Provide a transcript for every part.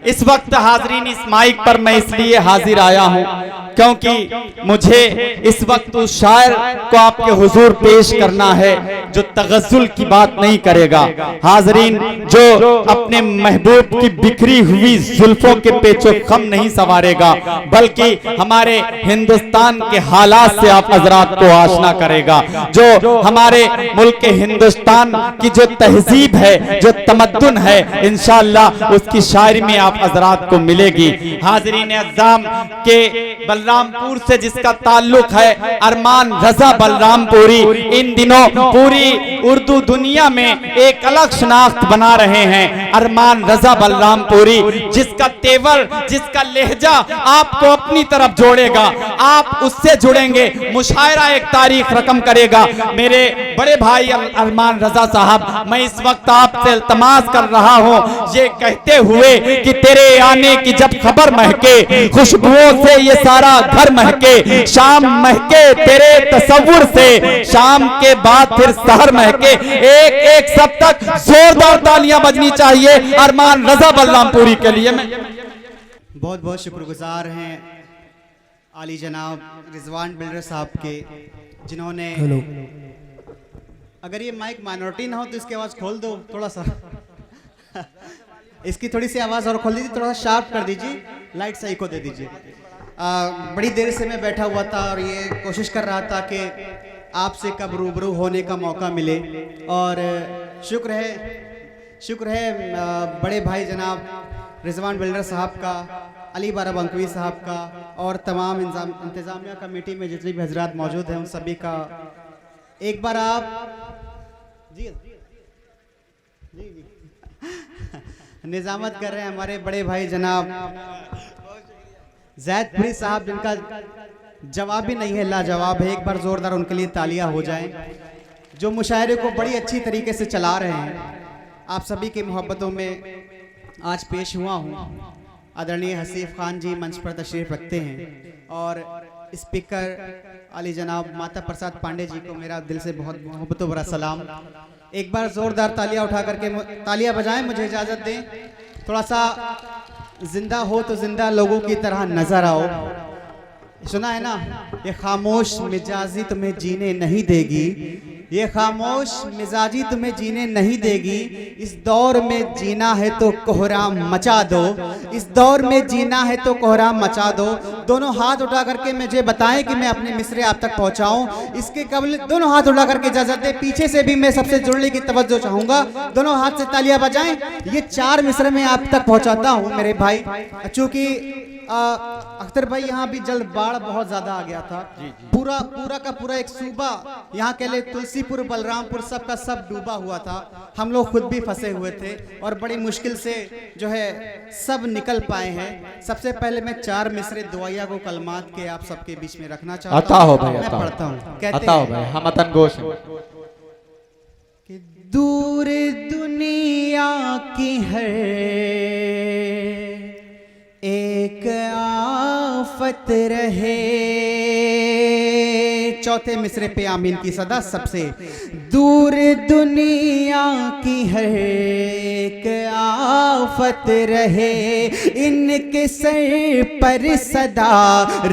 इस वक्त हाजरीन इस माइक पर मैं इसलिए हाजिर आया हूँ क्योंकि मुझे इस वक्त उस शायर को आपके हुजूर पेश करना है जो तगज़्ज़ुल की बात नहीं करेगा। हाजरीन, जो अपने महबूब की बिखरी हुई जुल्फों के पेचो खम नहीं संवारेगा, बल्कि हमारे हिंदुस्तान के हालात से आप हजरात को आशना करेगा। जो हमारे मुल्क हिंदुस्तान की जो तहजीब है, जो तमद्दुन है, इंशाअल्लाह उसकी शायरी में आप हजरात को मिलेगी। हाजरीन अज़्ज़ाम के बलरामपुर से जिसका ताल्लुक है, अरमान रजा बलरामपुरी इन दिनों पूरी उर्दू दुनिया में एक अलग शनाख्त बना रहे हैं। अरमान रजा बलरामपुरी, जिसका तेवर, जिसका लहजा आपको अपनी तरफ जोड़ेगा, आप उससे जुड़ेंगे, मुशायरा एक तारीख रकम करेगा। मेरे बड़े भाई अरमान रजा साहब, मैं इस वक्त आपसे इल्तमास कर रहा हूँ ये कहते हुए कि तेरे आने की जब खबर महके, खुशबुओं से ये सारा घर महके, शाम महके तेरे तसव्वुर से, शाम के बाद फिर सहर महके। एक एक सब तक जोरदार तालियां बजनी चाहिए अरमान रजा बलरामपुरी के लिए। मैं बहुत बहुत शुक्रगुजार हैं आली जनाब रिजवान बिल्डर साहब के, जिन्होंने अगर ये माइक माइनॉरिटी ना हो तो इसकी आवाज़ खोल दो थोड़ा सा इसकी थोड़ी सी आवाज़ और खोल दीजिए, थोड़ा शार्प कर दीजिए, लाइट सही को दे दीजिए। बड़ी देर से मैं बैठा हुआ था और ये कोशिश कर रहा था कि आपसे कब रूबरू होने का मौका मिले, और शुक्र है बड़े भाई जनाब रिजवान बिल्डर साहब का, अली बारा बंकवी साहब का, और तमाम इंतज़ामिया कमेटी में जितने भी हजरात मौजूद हैं उन सभी का एक बार आप जी निजामत कर रहे हैं हमारे बड़े भाई जनाब जैदपुरी साहब, जिनका जवाब भी नहीं है, लाजवाब है। एक बार जोरदार उनके लिए तालियां हो जाएं, जो मुशायरे को बड़ी अच्छी तरीके से चला रहे हैं। आप सभी की मोहब्बतों में आज पेश हुआ हूँ। आदरणीय हसीफ खान जी मंच पर तशरीफ रखते हैं, और स्पीकर अली जनाब माता प्रसाद पांडे जी को मेरा दिल से बहुत मोहब्बतों भरा सलाम। एक बार जोरदार तालियां उठा करके तालियां बजाएं, मुझे इजाज़त दें। थोड़ा सा जिंदा हो तो जिंदा लोगों की तरह नजर आओ। सुना है ना, ये खामोश मिजाजी तुम्हें जीने नहीं देगी, ये खामोश मिजाजी तुम्हें जीने नहीं देगी। इस दौर में जीना है तो कोहराम मचा दो, इस दौर में जीना है तो कोहराम मचा दो। दोनों हाथ उठा करके मुझे बताएं कि मैं अपने मिसरे आप तक पहुंचाऊं। इसके कबल दोनों हाथ उठा करके इजाजत दे, पीछे से भी मैं सबसे जुड़ने की तवज्जो चाहूंगा। दोनों हाथ से तालियां बजाएं। ये 4 मिसरे में आप तक पहुंचाता हूं मेरे भाई, चूंकि अख्तर भाई यहाँ भी जल बाढ़ बहुत ज्यादा आ गया था। पूरा का पूरा एक सूबा, यहाँ के लिए तुलसीपुर, बलरामपुर, सब का सब डूबा हुआ था। हम लोग खुद भी फंसे हुए थे और बड़ी मुश्किल से जो है सब निकल पाए हैं। सबसे पहले मैं 4 मिसरे दुआया को कलमात के आप सबके बीच में रखना चाहता हूँ। मैं पढ़ता हूँ, कहते हैं हम तनगोश कि दूर दुनिया की है एक आफत रहे। चौथे मिसरे पे आमीन की सदा सबसे। दूर दुनिया की हर एक आफत रहे, इनके सर पर सदा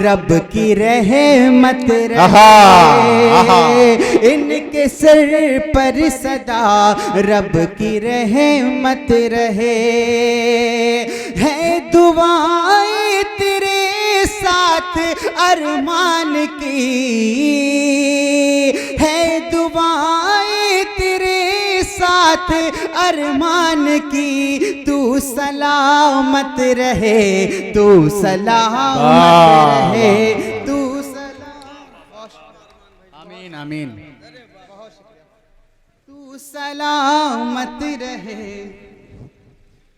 रब की रहमत रहे, इनके सर पर सदा रब की रहमत रहे। है दुआएं तेरे साथ अरमान की, है दुआएं तेरे साथ अरमान की। तू सलामत रहे, तू सलामत रहे, तू आमीन आमीन। तू सलामत रहे।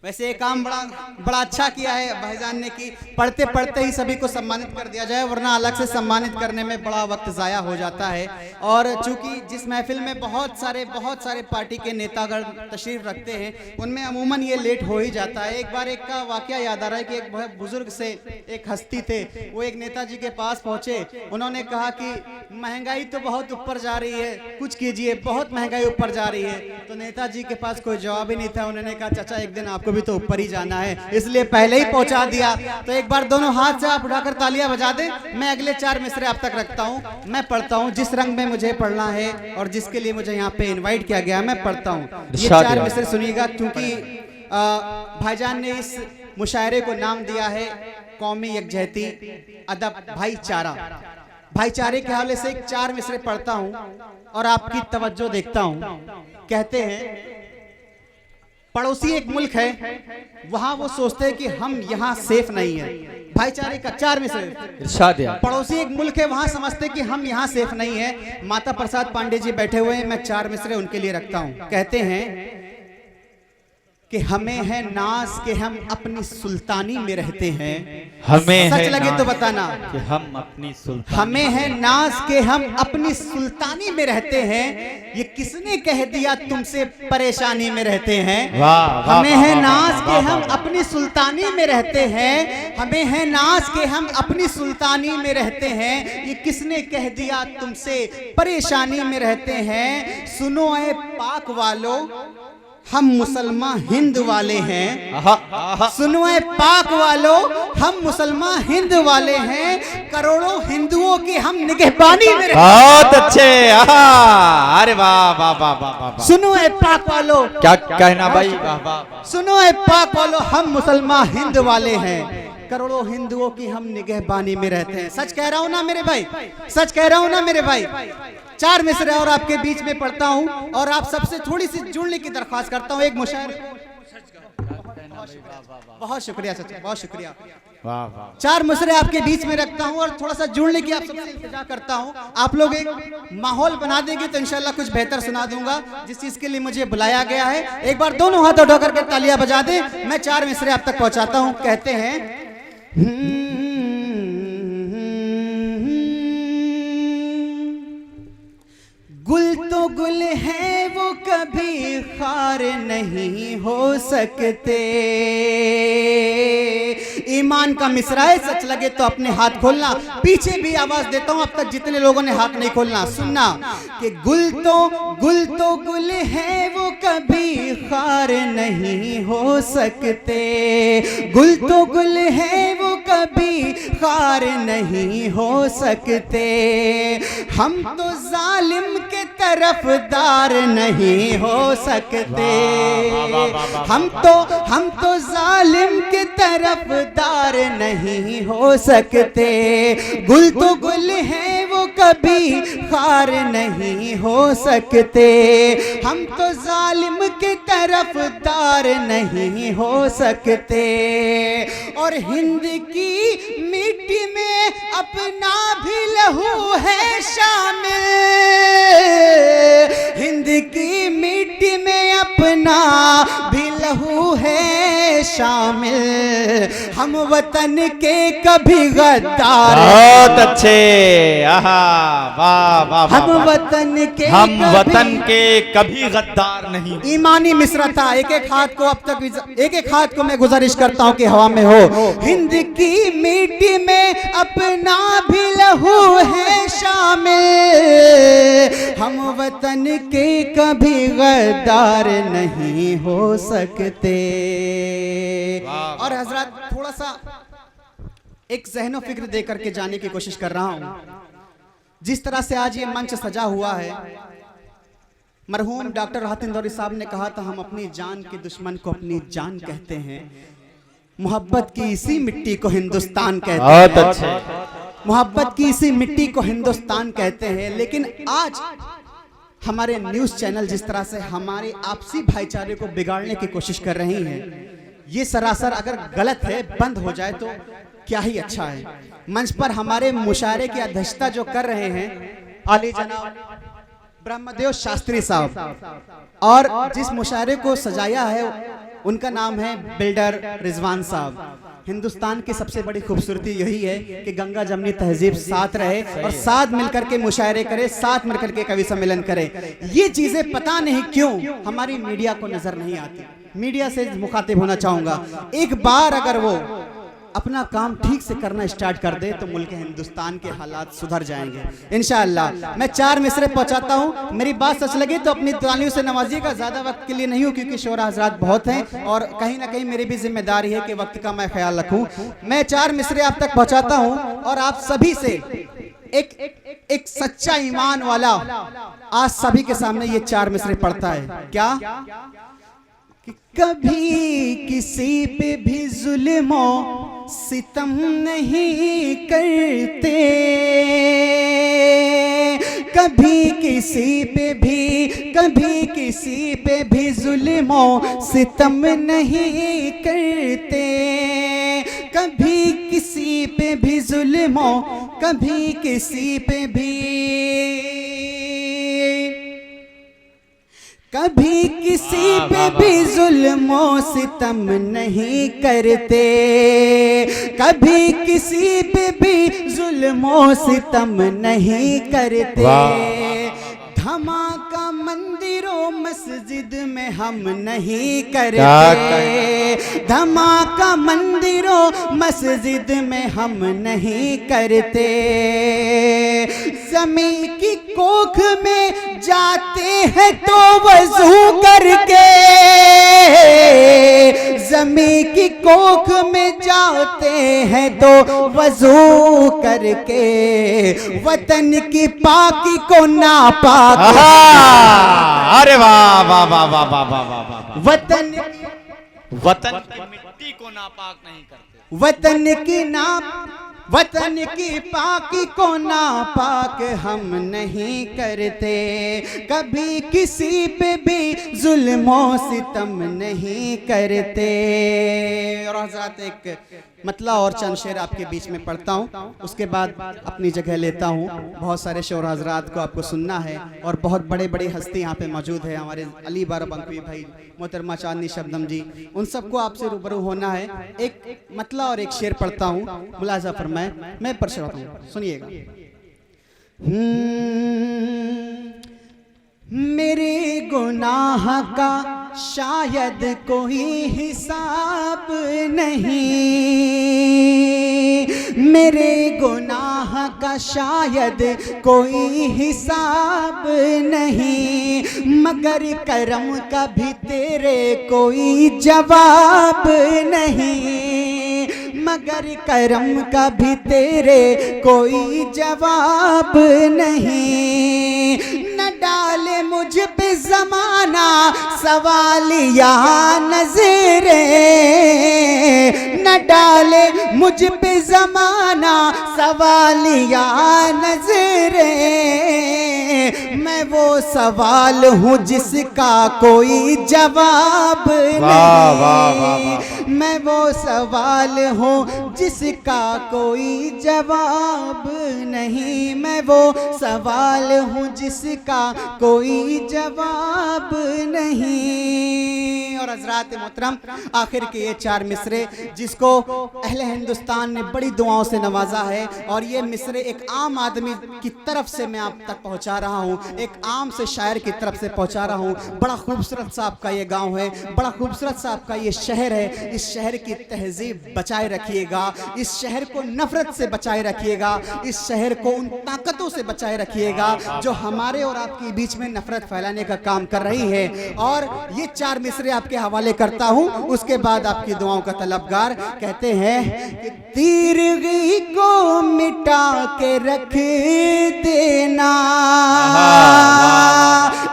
वैसे एक काम बड़ा अच्छा किया है भाईजान ने कि पढ़ते पढ़ते ही सभी को सम्मानित कर दिया जाए, वरना अलग से सम्मानित करने में बड़ा वक्त ज़ाया हो जाता है। और चूंकि जिस महफिल में बहुत सारे पार्टी के नेतागण तशरीफ रखते हैं, उनमें अमूमन ये लेट हो ही जाता है। एक बार एक का वाकया याद आ रहा है कि एक बहुत बुजुर्ग से एक हस्ती थे, वो एक नेताजी के पास पहुंचे। उन्होंने कहा कि महंगाई तो बहुत ऊपर जा रही है, कुछ कीजिए, बहुत महंगाई ऊपर जा रही है। तो नेताजी के पास कोई जवाब ही नहीं था। उन्होंने कहा चाचा एक दिन आपको आपको भी तो ऊपर ही जाना है, इसलिए पहले ही पहुंचा दिया। तो एक बार दोनों हाथ से आप उठाकर तालियां बजा दें। मैं अगले 4 मिसरे आप तक रखता हूं, मैं पढ़ता हूं जिस रंग में मुझे पढ़ना है और जिसके लिए मुझे यहाँ पे इन्वाइट किया गया, मैं पढ़ता हूँ। ये 4 मिसरे सुनिएगा, क्योंकि भाईजान ने इस मुशायरे को नाम दिया है कौमी यकजहती अदब भाईचारा। भाईचारे के हवाले से 4 मिसरे पढ़ता हूं और आपकी तवज्जो देखता हूं। कहते हैं, पड़ोसी एक मुल्क है, वहां वो सोचते हैं कि हम यहाँ सेफ नहीं है। भाईचारे का 4 मिसरे। पड़ोसी एक मुल्क है, वहां समझते हैं कि हम यहाँ सेफ नहीं है। माता प्रसाद पांडे जी बैठे हुए हैं, मैं 4 मिसरे उनके लिए रखता हूं। कहते हैं कि हमें है नाज के हम अपनी सुल्तानी में रहते हैं। हमें सच लगे तो बताना कि हम अपनी सुल्तानी, हमें है नाज के हम अपनी सुल्तानी में रहते हैं। ये किसने कह दिया तुमसे परेशानी में रहते हैं? हमें है नाज के हम अपनी सुल्तानी में रहते हैं। हमें है नाज के हम अपनी सुल्तानी में रहते हैं। ये किसने कह दिया तुमसे परेशानी में रहते हैं? सुनो ऐ पाक वालों, हम मुसलमान हिंद वाले हैं। सुनो ऐ पाक वालों, हम मुसलमान हिंद वाले हैं। करोड़ों हिंदुओं की हम निगहबानी में बहुत अच्छे। अरे वाह वाह वाह वाह। सुनो ऐ पाक वालों, क्या कहना भाई, वाह वाह। सुनो ऐ पाक वालों, हम मुसलमान हिंद वाले हैं। करोड़ों हिंदुओं की हम निगहबानी में रहते हैं। सच कह रहा हूं ना मेरे भाई, सच कह रहा हूं ना मेरे भाई। 4 मिसरे और आपके बीच में पढ़ता हूं और आप सबसे थोड़ी सी जुड़ने की दरख्वास्त करता हूं। एक मुशायरे, बहुत शुक्रिया सच, बहुत शुक्रिया। 4 मिसरे आपके बीच में रखता हूं और थोड़ा सा जुड़ने की आप सबसे इंतजार करता हूं। आप लोग एक माहौल बना देंगे तो इंशाल्लाह कुछ बेहतर सुना दूंगा, जिस चीज के लिए मुझे बुलाया गया है। एक बार दोनों हाथ उठा करके तालियां बजा दे, मैं 4 मिसरे आप तक पहुंचाता हूं। कहते हैं, गुल तो गुल है वो कभी खार नहीं हो सकते। ईमान का मिसरा है, सच लगे तो अपने हाथ खोलना। पीछे भी आवाज देता हूं, अब तक जितने लोगों ने हाथ नहीं खोलना, सुनना कि गुल तो गुल है वो कभी खार नहीं हो सकते। गुल तो गुल है वो कभी खार नहीं हो सकते। हम तो जालिम के तरफदार नहीं हो सकते। हम तो जालिम के तरफदार नहीं हो सकते। गुल तो गुल है वो कभी खार नहीं हो सकते। हम तो जालिम के तरफदार नहीं हो सकते। और हिंद की मिट्टी में अपना भी लहू है शामिल। हिंद की मिट्टी में अपना भी लहू है शामिल। हम वतन के कभी गद्दार, बहुत अच्छे। वाह वाह। हम वतन के कभी गद्दार नहीं। ईमानी मिसरा था। एक एक हाथ को अब तक, एक एक हाथ को मैं गुजारिश करता हूं कि हवा में हो। हिंद की मिट्टी में अपना भी लहू है शामिल। हम वतन के कभी गद्दार नहीं हो सकते। और हजरत थोड़ा सा एक ज़हनो फिक्र दे करके जाने की कोशिश कर रहा हूं। जिस तरह से आज ये मंच सजा हुआ है, मरहूम डॉक्टर राहत इंदौरी साहब ने कहा था, हम अपनी जान के दुश्मन को अपनी जान कहते हैं। मोहब्बत की इसी मिट्टी को हिंदुस्तान कहते हैं। बहुत अच्छे। मोहब्बत की इसी मिट्टी को हिंदुस्तान कहते हैं। लेकिन आज हमारे न्यूज़ चैनल जिस तरह से हमारे आपसी भाईचारे को बिगाड़ने की कोशिश कर रही हैं, ये सरासर अगर गलत है, बंद हो जाए तो क्या ही अच्छा है। मंच पर हमारे मुशायरे की अध्यक्षता जो कर रहे हैं आली जनाब ब्रह्मदेव शास्त्री साहब, और जिस मुशायरे को सजाया है उनका नाम है बिल्डर रिजवान साहब। हिंदुस्तान की सबसे बड़ी खूबसूरती यही है कि गंगा जमनी तहजीब साथ रहे और साथ मिलकर के मुशायरे करे, साथ मिलकर के कवि सम्मेलन करे। ये चीजें पता नहीं क्यों हमारी मीडिया को नजर नहीं आती। मीडिया से मुखातिब होना चाहूंगा, एक बार अगर वो अपना काम ठीक से करना स्टार्ट कर दे तो मुल्क हिंदुस्तान के हालात सुधर जाएंगे इंशाअल्लाह। मैं 4 मिसरे पहुंचाता हूं, मेरी बात सच लगे तो अपनी तालियों से नवाजिएगा। ज़्यादा वक्त के लिए नहीं हो क्योंकि शोरा हजरात बहुत हैं और कहीं ना कहीं मेरी भी जिम्मेदारी है कि वक्त का मैं ख्याल रखूं। मैं 4 मिसरे आप तक पहुंचाता हूं और आप सभी से एक सच्चा ईमान वाला आज सभी के सामने ये 4 मिसरे पढ़ता है। क्या कि कभी किसी पे भी जुल्म सितम नहीं करते, कभी किसी पे भी जुल्म सितम नहीं करते, कभी किसी पे भी जुल्म, कभी किसी पे भी, कभी किसी पे भी जुल्म सितम नहीं करते, कभी किसी पे भी जुल्म सितम नहीं करते। धमाका मंदिरों मस्जिद में हम नहीं करते, धमाका मंदिरों मस्जिद में हम नहीं करते, ज़मीन की कोख में जाते हैं तो वज़ू करके, ज़मीन की कोख में जाते हैं तो वज़ू करके, वतन की पाकी को नापाक, अरे वाह वाह वाह वाह वाह वाह वाह, वतन की मिट्टी को नापाक नहीं करते, वतन की पाकी को नापाक हम नहीं करते, कभी किसी पे भी जुल्म सितम नहीं करते। और हज़रात एक मतला और चंद शेर आपके बीच में पढ़ता हूँ, उसके बाद अपनी जगह लेता हूँ। बहुत सारे शोर हज़रात को आपको सुनना है और बहुत बड़े बड़े हस्ती यहाँ पे मौजूद है, हमारे अली बाराबंकी भाई, मोहतरमा चांदनी शबनम जी, उन सबको आपसे रूबरू होना है। एक मतला और एक शेर पढ़ता हूँ, मुलाजा फरमाए, मैं पढ़ता हूँ, सुनिएगा। मेरे गुनाह का शायद कोई हिसाब नहीं, मेरे गुनाह का शायद कोई हिसाब नहीं, मगर करम का भी तेरे कोई जवाब नहीं, मगर करम का भी तेरे कोई जवाब नहीं, न डाले मुझ पे ज़माना सवाल या नज़रे, न डाले मुझ पे ज़माना सवाल या नज़रे, मैं वो सवाल हूँ जिसका कोई जवाब नहीं, मैं वो सवाल हूँ जिसका कोई जवाब नहीं, मैं वो सवाल हूँ जिसका कोई जवाब नहीं। और हज़रात मोहतरम, आखिर के ये 4 मिसरे जिसको अहले हिंदुस्तान ने बड़ी दुआओं से नवाजा है, और ये मिसरे एक आम आदमी की तरफ से मैं आप तक पहुंचा रहा हूं, एक आम से शायर की तरफ से पहुंचा रहा हूं। बड़ा खूबसूरत सा आपका ये गांव है, बड़ा खूबसूरत सा आपका ये शहर है, इस शहर की तहजीब बचाए रखिएगा, इस शहर को नफरत से बचाए रखिएगा, इस शहर को उन ताकतों से बचाए रखिएगा जो हमारे और आपके बीच में नफरत फैलाने का काम कर रही है। और ये 4 मिसरे आपके हवाले करता हूं, उसके बाद आपकी दुआओं का तलबगार। कहते हैं कि तीरगी को मिटा के रख देना,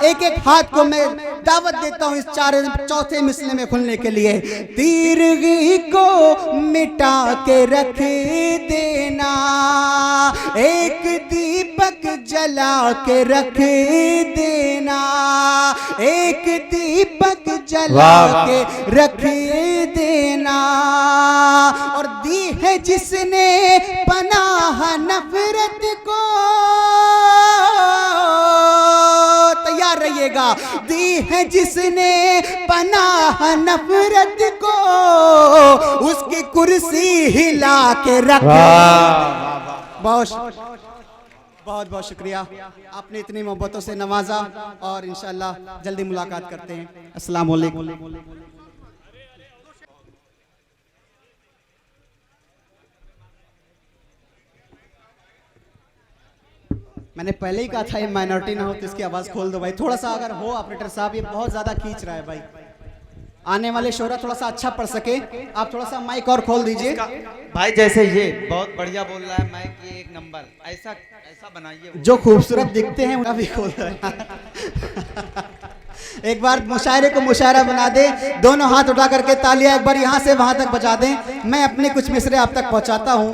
एक एक हाथ को मैं दावत देता हूं इस 4 मिसले में खुलने के लिए। तीरगी को मिटा के रख देना, एक दीपक जला के रख देना, एक दीपक जला के रख देना, और दी है जिसने पनाह नफरत को, तैयार रहिएगा, दी है जिसने पनाह नफरत को, उसकी कुर्सी हिला के रख। बहुत बहुत शुक्रिया, आपने इतनी मोहब्बतों से नवाजा, और इंशाअल्लाह जल्दी मुलाकात करते हैं। अस्सलाम वालेकुम। मैंने पहले ही कहा था ये माइनॉरिटी ना हो तो इसकी आवाज खोल दो भाई, थोड़ा सा अगर हो ऑपरेटर साहब, ये बहुत ज्यादा खींच रहा है भाई। आने वाले शोरा थोड़ा सा अच्छा पढ़ सके, आप थोड़ा सा माइक और खोल दीजिए भाई। जैसे ये बहुत बढ़िया बोल रहा है, माइक ये एक नंबर, ऐसा ऐसा बनाइए। जो खूबसूरत दिखते हैं उनका भी खोल रहा है। एक बार मुशायरे को मुशायरा बना दे, दोनों हाथ उठा करके तालियां एक बार यहाँ से वहां तक बजा दें। मैं अपने कुछ मिसरे आप तक पहुंचाता हूं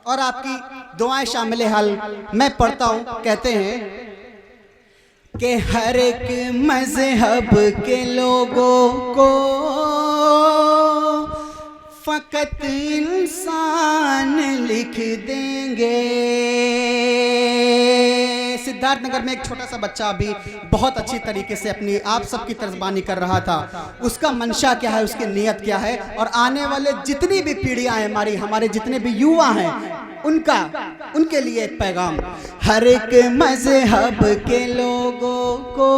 और आपकी दुआएं शामिल हाल मैं पढ़ता हूं। कहते हैं कि हर एक मजहब के लोगों को फकत इंसान लिख देंगे। सिद्धार्थनगर में एक छोटा सा बच्चा अभी बहुत अच्छी तरीके से अपनी आप सबकी तर्जबानी कर रहा था। उसका मंशा क्या है, उसकी नीयत क्या है, और आने वाले जितनी भी पीढ़ियां हैं हमारी, हमारे जितने भी युवा हैं, उनके लिए एक पैगाम। हर एक मजहब के लोगों को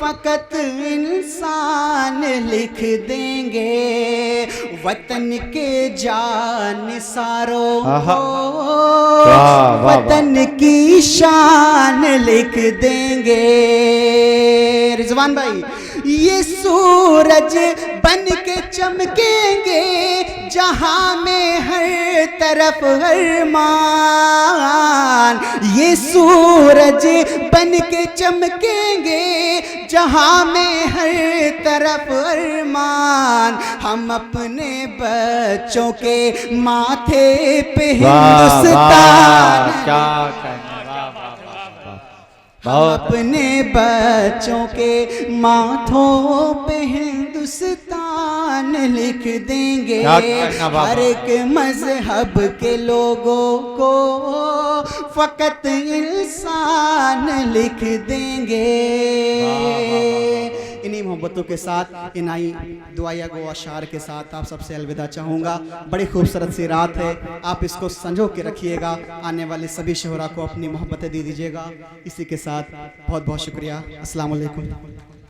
फकत इंसान लिख देंगे, वतन के जानिसारों को वतन की शान लिख देंगे। रिजवान भाई, ये सूरज बन के चमकेंगे जहां में हर तरफ अरमान। ये सूरज बन के चमकेंगे जहां में हर तरफ अरमान। हम अपने बच्चों के माथे पे हिंदुस्तान, क्या कहना, हम अपने बच्चों के माथों पे हिंदुस्तान लिख देंगे। हर एक मजहब के लोगों को फकत इंसान लिख देंगे। इन्हीं मोहब्बतों के साथ, इन्हीं दुआया गो अशार के साथ आप सबसे अलविदा चाहूँगा। बड़ी खूबसूरत सी रात है, आप इसको संजो के रखिएगा। आने वाले सभी शोहरा को अपनी मोहब्बतें दे दीजिएगा। इसी के साथ बहुत बहुत शुक्रिया। अस्सलाम वालेकुम।